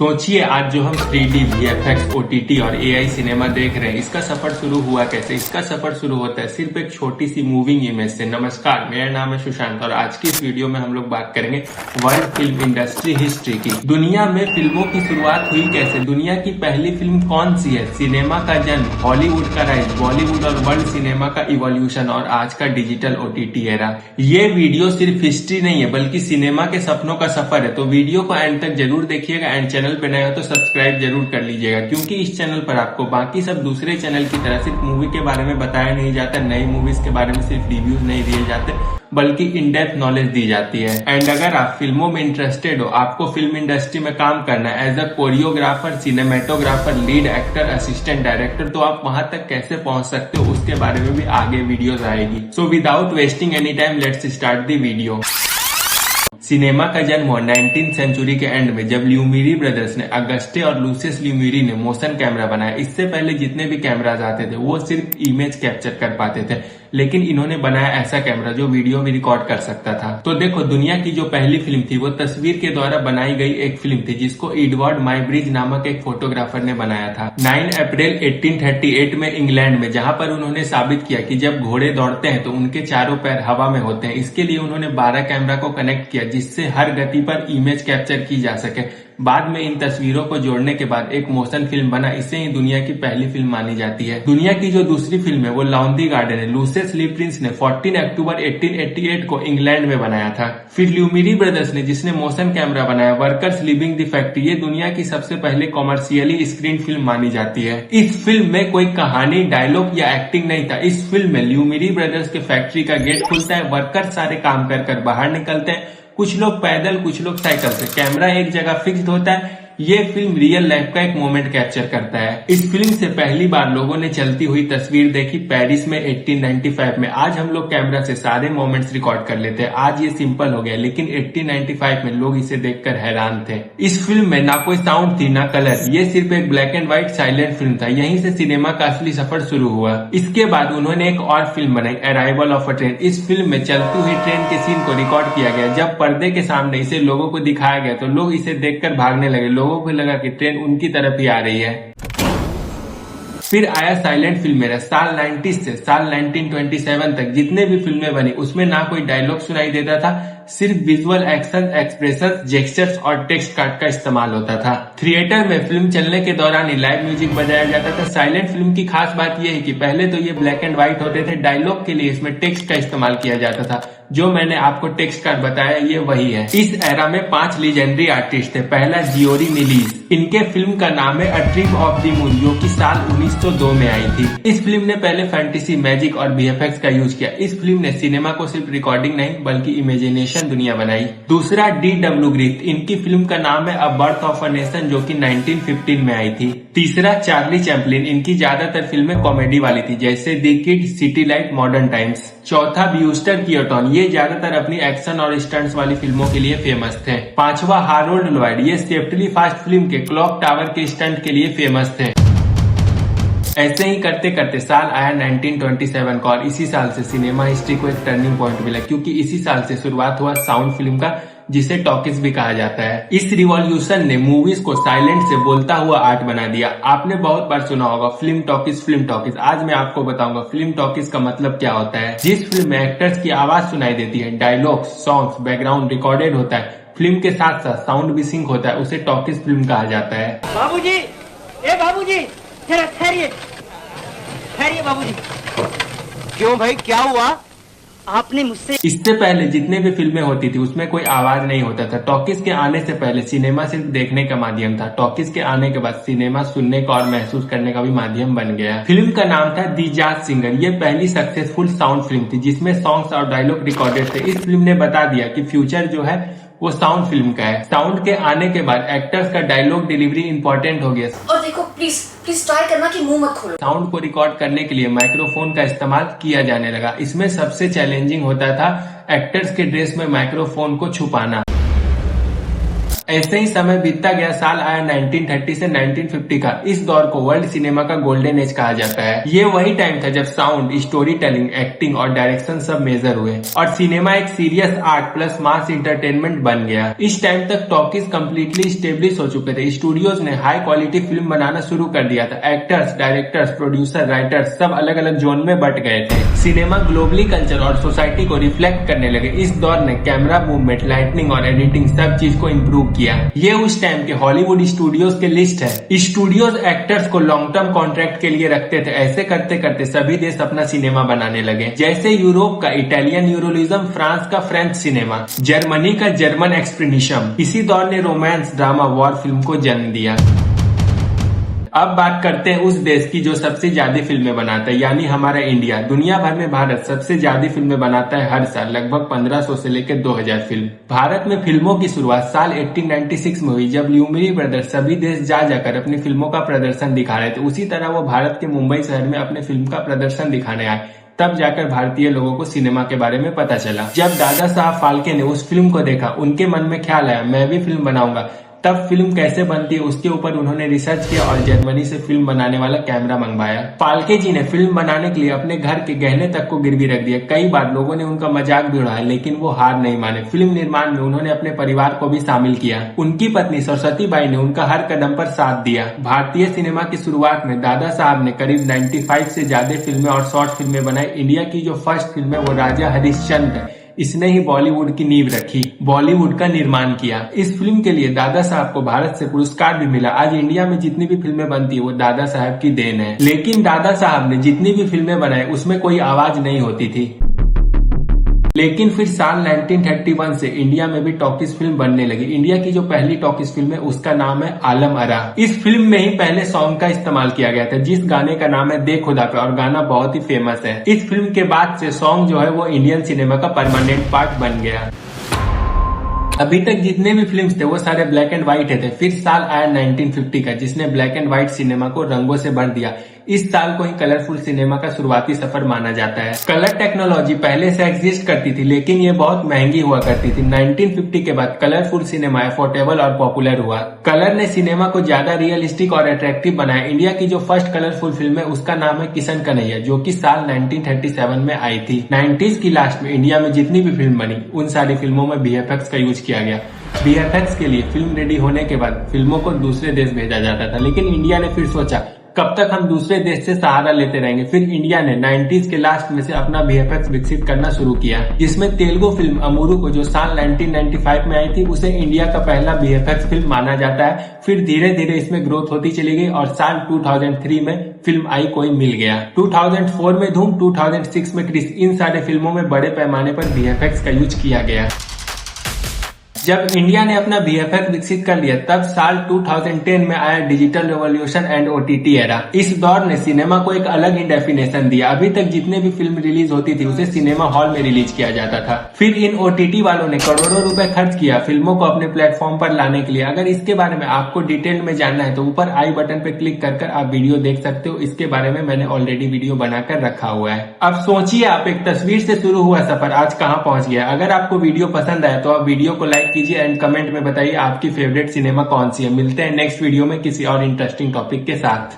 सोचिए आज जो हम 3D, VFX, OTT और AI सिनेमा देख रहे हैं, इसका सफर शुरू हुआ कैसे? इसका सफर शुरू होता है सिर्फ एक छोटी सी मूविंग इमेज से। नमस्कार, मेरा नाम है सुशांत और आज की इस वीडियो में हम लोग बात करेंगे वर्ल्ड फिल्म इंडस्ट्री हिस्ट्री की। दुनिया में फिल्मों की शुरुआत हुई कैसे? दुनिया की पहली फिल्म कौन सी है? सिनेमा का जन्म, हॉलीवुड का राइज, बॉलीवुड और वर्ल्ड सिनेमा का इवोल्यूशन और आज का डिजिटल OTT एरा। ये वीडियो सिर्फ हिस्ट्री नहीं है बल्कि सिनेमा के सपनों का सफर है। तो वीडियो को एंड तक जरूर देखिएगा एंड चैनल पे नए हो तो सब्सक्राइब जरूर कर लीजिएगा, क्योंकि इस चैनल पर आपको बाकी सब दूसरे चैनल की तरह सिर्फ मूवी के बारे में बताया नहीं जाता, नई मूवीज के बारे में सिर्फ रिव्यूज नहीं दिए जाते बल्कि इन डेप्थ नॉलेज दी जाती है। एंड अगर आप फिल्मों में इंटरेस्टेड हो, आपको फिल्म इंडस्ट्री में काम करना है as a choreographer, cinematographer, lead actor, assistant director, तो आप वहां तक कैसे पहुंच सकते हो उसके बारे में भी आगे वीडियोस आएगी। So without wasting any time let's start the video. Cinema का जन्म हुआ 19th सेंचुरी के एंड में, जब ल्यूमिरी ब्रदर्स ने, अगस्टे और लूसियस ल्यूमिरी ने मोशन कैमरा बनाया। इससे पहले जितने भी कैमराज आते थे वो सिर्फ इमेज कैप्चर कर पाते थे, लेकिन इन्होंने बनाया ऐसा कैमरा जो वीडियो भी रिकॉर्ड कर सकता था। तो देखो, दुनिया की जो पहली फिल्म थी वो तस्वीर के द्वारा बनाई गई एक फिल्म थी जिसको एडवर्ड माइब्रिज नामक एक फोटोग्राफर ने बनाया था 9 अप्रैल 1838 में इंग्लैंड में, जहां पर उन्होंने साबित किया कि जब घोड़े दौड़ते हैं तो उनके चारों पैर हवा में होते हैं। इसके लिए उन्होंने 12 कैमरा को कनेक्ट किया जिससे हर गति पर इमेज कैप्चर की जा सके। बाद में इन तस्वीरों को जोड़ने के बाद एक मोशन फिल्म बना। इसे ही दुनिया की पहली फिल्म मानी जाती है। दुनिया की जो दूसरी फिल्म है वो लॉन्दी गार्डन है। लूसियस ली प्रिंस ने 14 अक्टूबर 1888 को इंग्लैंड में बनाया था। फिर ल्यूमिरी ब्रदर्स ने, जिसने मोशन कैमरा बनाया, वर्कर्स लिविंग द फैक्ट्री, ये दुनिया की सबसे पहले कॉमर्शियली स्क्रीन फिल्म मानी जाती है। इस फिल्म में कोई कहानी, डायलॉग या एक्टिंग नहीं था। इस फिल्म में ल्यूमिरी ब्रदर्स के फैक्ट्री का गेट खुलता है, वर्कर्स सारे काम कर बाहर निकलते हैं, कुछ लोग पैदल, कुछ लोग साइकिल से। कैमरा एक जगह फिक्स्ड होता है। ये फिल्म रियल लाइफ का एक मोमेंट कैप्चर करता है। इस फिल्म से पहली बार लोगों ने चलती हुई तस्वीर देखी पेरिस में 1895 में। आज हम लोग कैमरा से सारे मोमेंट्स रिकॉर्ड कर लेते हैं, आज ये सिंपल हो गया, लेकिन 1895 में लोग इसे देखकर हैरान थे। इस फिल्म में ना कोई साउंड थी ना कलर, ये सिर्फ एक black and white silent film था। यहीं से सिनेमा का असली सफर शुरू हुआ। इसके बाद उन्होंने एक और फिल्म बनाई, अराइवल ऑफ अ ट्रेन। इस फिल्म में चलती हुई ट्रेन के सीन को रिकॉर्ड किया गया। जब पर्दे के सामने इसे लोगों को दिखाया गया तो लोग इसे देखकर भागने लगे। लोगों को लगा कि ट्रेन उनकी तरफ ही आ रही है। फिर आया साइलेंट फिल्में। साल 90 से साल 1927 तक जितने भी फिल्में बनी उसमें ना कोई डायलॉग सुनाई देता था, सिर्फ विजुअल एक्शन, एक्सप्रेशन, जेस्चर्स और टेक्स्ट कार्ड का इस्तेमाल होता था। थिएटर में फिल्म चलने के दौरान ही लाइव म्यूजिक बजाया जाता था। साइलेंट फिल्म की खास बात यह है कि पहले तो ये ब्लैक एंड व्हाइट होते थे, डायलॉग के लिए इसमें टेक्स्ट का इस्तेमाल किया जाता था। जो मैंने आपको टेक्स्ट कार्ड बताया ये वही है। इस एरा में 5 लीजेंडरी आर्टिस्ट थे। पहला जियोरी मिलीस, इनके फिल्म का नाम है a trip of the moon, जो कि साल 1902 में आई थी। इस फिल्म ने पहले फैंटेसी, मैजिक और VFX का यूज किया। इस फिल्म ने सिनेमा को सिर्फ रिकॉर्डिंग नहीं बल्कि इमेजिनेशन दुनिया बनाई। दूसरा D.W. ग्रिफ्थ, इनकी फिल्म का नाम है a birth of a nation, जो कि 1915 में आई थी। तीसरा चार्ली चैपलिन, इनकी ज्यादातर फिल्में कॉमेडी वाली थी जैसे the kid, city light, modern times. चौथा ब्यूस्टर कीटन, ये ज्यादातर अपनी एक्शन और स्टंट्स वाली फिल्मों के लिए फेमस थे। पांचवा हारोल्ड लॉयड, ये सेफ्टली फास्ट फिल्म के क्लॉक टावर के स्टंट के लिए फेमस थे। ऐसे ही करते करते साल आया 1927 का और इसी साल से सिनेमा हिस्ट्री को एक टर्निंग पॉइंट मिला, क्योंकि इसी साल से शुरुआत हुआ साउंड फिल्म का, जिसे टॉकीज भी कहा जाता है। इस रिवॉल्यूशन ने मूवीज को साइलेंट से बोलता हुआ आर्ट बना दिया। आपने बहुत बार सुना होगा फिल्म टॉकीज, फिल्म टॉकीज। आज मैं आपको बताऊंगा फिल्म टॉकीज का मतलब क्या होता है। जिस फिल्म में एक्टर्स की आवाज सुनाई देती है, डायलॉग, सॉन्ग्स, बैकग्राउंड रिकॉर्डेड होता है, फिल्म के साथ साथ साउंड भी सिंक होता है, उसे टॉकीज फिल्म कहा जाता है। बाबूजी, ए बाबूजी, ठहरिए बाबूजी। क्यों भाई, क्या हुआ? आपने मुझसे, इससे पहले जितने भी फिल्में होती थी उसमें कोई आवाज नहीं होता था। टॉकीज के आने से पहले सिनेमा सिर्फ देखने का माध्यम था। टॉकीज के आने के बाद सिनेमा सुनने का और महसूस करने का भी माध्यम बन गया। फिल्म का नाम था दी जैज सिंगर। ये पहली सक्सेसफुल साउंड फिल्म थी जिसमें सॉन्ग्स और डायलॉग रिकॉर्डेड थे। इस फिल्म ने बता दिया कि फ्यूचर जो है वो साउंड फिल्म का है। साउंड के आने के बाद एक्टर्स का डायलॉग डिलीवरी इंपॉर्टेंट हो गया। और देखो, प्लीज ट्राई करना कि मुंह मत खोलो। साउंड को रिकॉर्ड करने के लिए माइक्रोफोन का इस्तेमाल किया जाने लगा। इसमें सबसे चैलेंजिंग होता था एक्टर्स के ड्रेस में माइक्रोफोन को छुपाना। ऐसे ही समय बीतता गया, साल आया 1930 से 1950 का। इस दौर को वर्ल्ड सिनेमा का गोल्डन एज कहा जाता है। ये वही टाइम था जब साउंड, स्टोरी टेलिंग, एक्टिंग और डायरेक्शन सब मेजर हुए और सिनेमा एक serious art plus mass entertainment बन गया। इस टाइम तक टॉकीज कंप्लीटली स्टेब्लिश हो चुके थे। स्टूडियोज ने हाई क्वालिटी फिल्म बनाना शुरू कर दिया था। एक्टर्स, डायरेक्टर्स, प्रोड्यूसर, राइटर्स सब अलग अलग जोन में बट गए थे। सिनेमा ग्लोबली कल्चर और सोसाइटी को रिफ्लेक्ट करने लगे। इस दौर ने कैमरा मूवमेंट, लाइटनिंग और एडिटिंग सब चीज को इम्प्रूव किया। ये उस टाइम के हॉलीवुड स्टूडियोज के लिस्ट है। स्टूडियोज एक्टर्स को लॉन्ग टर्म कॉन्ट्रैक्ट के लिए रखते थे। ऐसे करते करते सभी देश अपना सिनेमा बनाने लगे, जैसे यूरोप का इटालियन यूरोलिज्म, फ्रांस का फ्रेंच सिनेमा, जर्मनी का जर्मन एक्सप्रेशनिज्म। इसी दौर ने रोमांस, ड्रामा, वॉर फिल्म को जन्म दिया। अब बात करते हैं उस देश की जो सबसे ज्यादा फिल्में बनाता है, यानी हमारा इंडिया। दुनिया भर में भारत सबसे ज्यादा फिल्में बनाता है हर साल, लगभग 1500 से लेकर 2000 फिल्म। भारत में फिल्मों की शुरुआत साल 1896 में हुई, जब ल्यूमिरी ब्रदर्स सभी देश जा जाकर अपनी फिल्मों का प्रदर्शन दिखा रहे थे। उसी तरह वो भारत के मुंबई शहर में अपने फिल्म का प्रदर्शन दिखाने आए। तब जाकर भारतीय लोगों को सिनेमा के बारे में पता चला। जब दादा साहब फाल्के ने उस फिल्म को देखा, उनके मन में ख्याल आया मैं भी फिल्म बनाऊंगा। तब फिल्म कैसे बनती है उसके ऊपर उन्होंने रिसर्च किया और जर्मनी से फिल्म बनाने वाला कैमरा मंगवाया। फाल्के जी ने फिल्म बनाने के लिए अपने घर के गहने तक को गिरवी रख दिया। कई बार लोगों ने उनका मजाक भी उड़ाया, लेकिन वो हार नहीं माने। फिल्म निर्माण में उन्होंने अपने परिवार को भी शामिल किया। उनकी पत्नी सरस्वती बाई ने उनका हर कदम पर साथ दिया। भारतीय सिनेमा की शुरुआत में दादा साहब ने करीब 95 से ज्यादा फिल्में और शॉर्ट फिल्में बनाई। इंडिया की जो फर्स्ट फिल्म है वो राजा हरिश्चंद्र है। इसने ही बॉलीवुड की नींव रखी, बॉलीवुड का निर्माण किया। इस फिल्म के लिए दादा साहब को भारत से पुरस्कार भी मिला। आज इंडिया में जितनी भी फिल्में बनती है वो दादा साहब की देन है। लेकिन दादा साहब ने जितनी भी फिल्में बनाई उसमें कोई आवाज नहीं होती थी। लेकिन फिर साल 1931 से इंडिया में भी टॉकीज फिल्म बनने लगी। इंडिया की जो पहली टॉकीज फिल्म है उसका नाम है आलम आरा। इस फिल्म में ही पहले सॉन्ग का इस्तेमाल किया गया था, जिस गाने का नाम है दे खुदा पे, और गाना बहुत ही फेमस है। इस फिल्म के बाद से सॉन्ग जो है वो इंडियन सिनेमा का परमानेंट पार्ट बन गया। अभी तक जितने भी फिल्म्स थे वो सारे ब्लैक एंड व्हाइट थे। फिर साल आया 1950 का, जिसने ब्लैक एंड व्हाइट सिनेमा को रंगों से भर दिया। इस साल को ही कलरफुल सिनेमा का शुरुआती सफर माना जाता है। कलर टेक्नोलॉजी पहले से एग्जिस्ट करती थी, लेकिन ये बहुत महंगी हुआ करती थी। 1950 के बाद कलरफुल सिनेमा अफोर्डेबल और पॉपुलर हुआ। कलर ने सिनेमा को ज्यादा रियलिस्टिक और अट्रैक्टिव बनाया। इंडिया की जो फर्स्ट कलरफुल फिल्म है उसका नाम है किशन कन्हैया, जो कि साल 1937 में आई थी। 90s की लास्ट में इंडिया में जितनी भी फिल्म बनी उन सारी फिल्मों में VFX का यूज किया गया। VFX के लिए फिल्म रेडी होने के बाद फिल्मों को दूसरे देश भेजा जाता था, लेकिन इंडिया ने फिर सोचा कब तक हम दूसरे देश से सहारा लेते रहेंगे। फिर इंडिया ने 90s के लास्ट में से अपना VFX विकसित करना शुरू किया, जिसमें तेलुगु फिल्म अमूरू को, जो साल 1995 में आई थी, उसे इंडिया का पहला VFX फिल्म माना जाता है। फिर धीरे धीरे इसमें ग्रोथ होती चली गई और साल 2003 में फिल्म आई कोई मिल गया। 2004 में धूम, 2006 में क्रिस, इन सारे फिल्मों में बड़े पैमाने पर VFX का यूज किया गया। जब इंडिया ने अपना VFX विकसित कर लिया तब साल 2010 में आया digital revolution and OTT era. इस दौर ने सिनेमा को एक अलग ही डेफिनेशन दिया। अभी तक जितने भी फिल्म रिलीज होती थी उसे सिनेमा हॉल में रिलीज किया जाता था। फिर इन OTT वालों ने करोड़ों रुपए खर्च किया फिल्मों को अपने प्लेटफॉर्म पर लाने के लिए। अगर इसके बारे में आपको डिटेल में जानना है तो ऊपर आई बटन पे क्लिक कर आप वीडियो देख सकते हो। इसके बारे में मैंने ऑलरेडी वीडियो बनाकर रखा हुआ है। अब सोचिए, आप एक तस्वीर से शुरू हुआ सफर आज कहाँ पहुंच गया। अगर आपको वीडियो पसंद आया तो आप वीडियो को लाइक कीजिए एंड कमेंट में बताइए आपकी फेवरेट सिनेमा कौन सी है। मिलते हैं नेक्स्ट वीडियो में किसी और इंटरेस्टिंग टॉपिक के साथ।